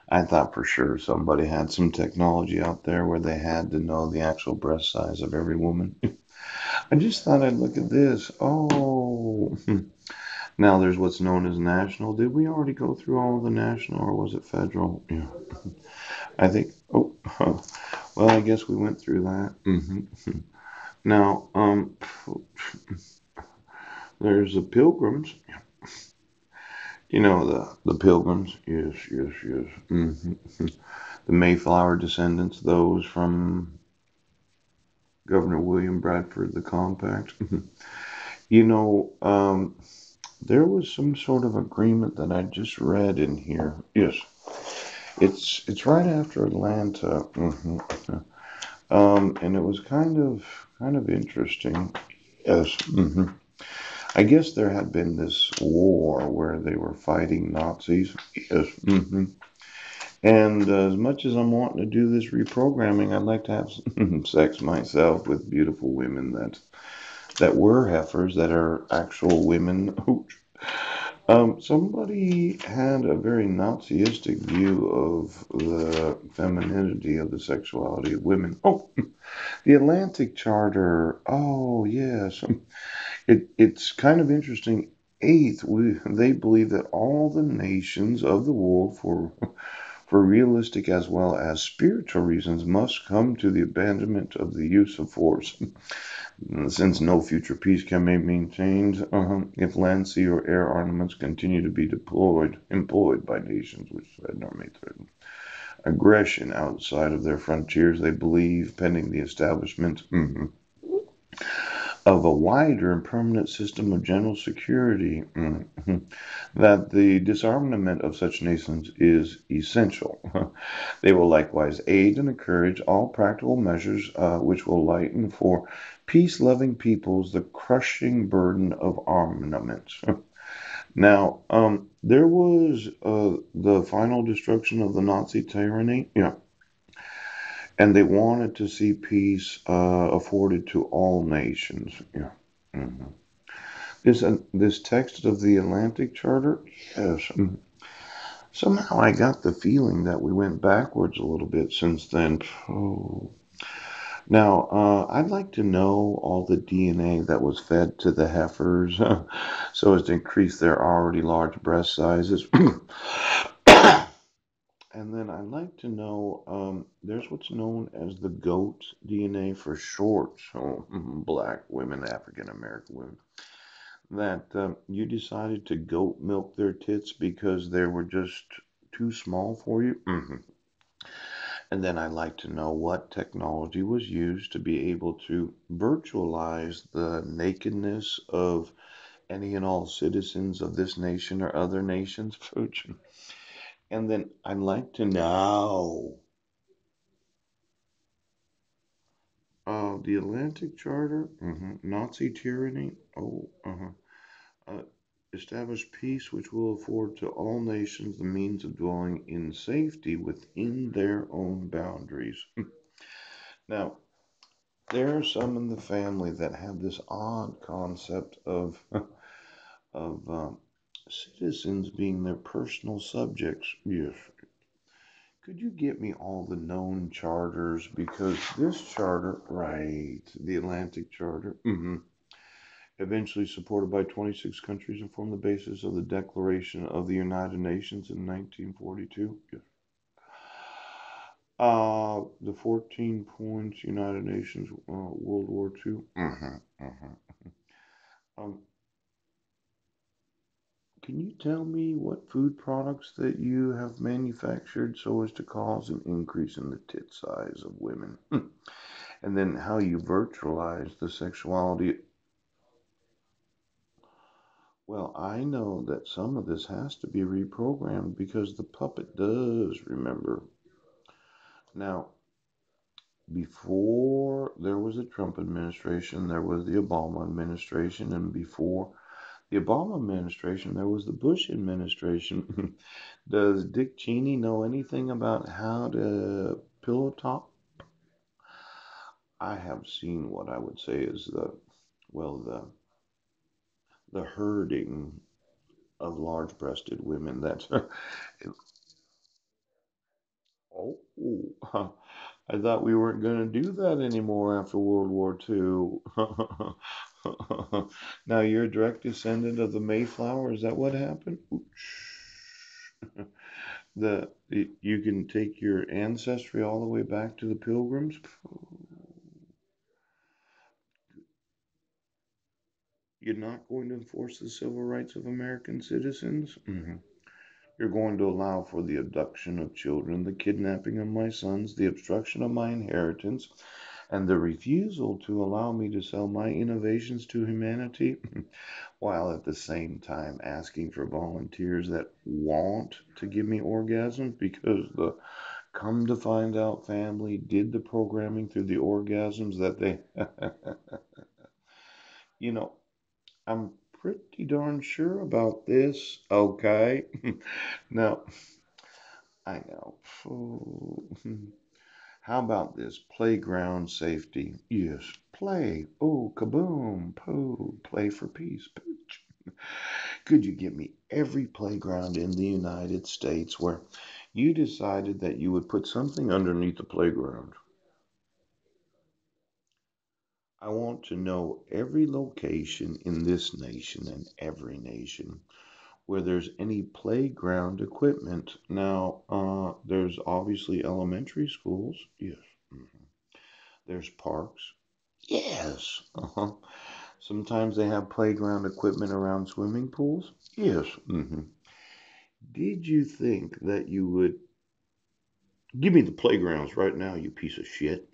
I thought for sure somebody had some technology out there where they had to know the actual breast size of every woman. I just thought I'd look at this. Oh, now there's what's known as national. Did we already go through all of the national or was it federal? Yeah, I think. Oh, well, I guess we went through that. Now, there's the pilgrims. You know the pilgrims. Yes, yes, yes. The Mayflower descendants, those from Governor William Bradford, the Compact. You know, there was some sort of agreement that I just read in here. Yes, it's right after Atlanta. And it was kind of interesting. Yes. I guess there had been this war where they were fighting Nazis. Yes. And as much as I'm wanting to do this reprogramming, I'd like to have sex myself with beautiful women that were heifers, that are actual women. Somebody had a very Nazistic view of the femininity of the sexuality of women. Oh, the Atlantic Charter. Oh, yes. It's kind of interesting. Eighth, they believe that all the nations of the world, for realistic as well as spiritual reasons, must come to the abandonment of the use of force. Since no future peace can be maintained if land, sea, or air armaments continue to be employed by nations which threaten or may threaten aggression outside of their frontiers, they believe, pending the establishment of a wider and permanent system of general security, that the disarmament of such nations is essential. They will likewise aid and encourage all practical measures which will lighten for peace loving peoples the crushing burden of armaments. Now, there was the final destruction of the Nazi tyranny. Yeah, and they wanted to see peace afforded to all nations. Yeah. Mhm. This text of the Atlantic Charter, yes. Somehow I got the feeling that we went backwards a little bit since then. Oh. Now, I'd like to know all the DNA that was fed to the heifers so as to increase their already large breast sizes. And then I'd like to know, there's what's known as the goat DNA for short, so black women, African American women, that you decided to goat milk their tits because they were just too small for you. And then I'd like to know what technology was used to be able to virtualize the nakedness of any and all citizens of this nation or other nations. And then I'd like to know the Atlantic Charter, Nazi tyranny. Oh, uh, establish peace which will afford to all nations the means of dwelling in safety within their own boundaries. Now, there are some in the family that have this odd concept of of citizens being their personal subjects. Yes. Could you get me all the known charters? Because this charter, right, the Atlantic Charter, eventually supported by 26 countries and formed the basis of the Declaration of the United Nations in 1942. Yes. The 14 points United Nations World War II. Um, can you tell me what food products that you have manufactured so as to cause an increase in the tit size of women? And then how you virtualize the sexuality. Well, I know that some of this has to be reprogrammed because the puppet does remember. Now, before there was the Trump administration, there was the Obama administration, and before the Obama administration, there was the Bush administration. Does Dick Cheney know anything about how to pillow talk? I have seen what I would say is well, the herding of large-breasted women. That's Oh, I thought we weren't going to do that anymore after World War II. Now you're a direct descendant of the Mayflower. Is that what happened? You can take your ancestry all the way back to the Pilgrims. You're not going to enforce the civil rights of American citizens. You're going to allow for the abduction of children, the kidnapping of my sons, the obstruction of my inheritance, and the refusal to allow me to sell my innovations to humanity, while at the same time asking for volunteers that want to give me orgasms because the come to find out family did the programming through the orgasms that they, you know, I'm pretty darn sure about this. Okay. Now, I know. How about this? Playground safety. Yes, play. Oh, kaboom. Poo. Play for peace. Pooch. Could you give me every playground in the United States where you decided that you would put something underneath the playground? I want to know every location in this nation and every nation where there's any playground equipment. Now, there's obviously elementary schools. Yes. There's parks. Yes. Sometimes they have playground equipment around swimming pools. Yes. Did you think that you would give me the playgrounds right now, you piece of shit?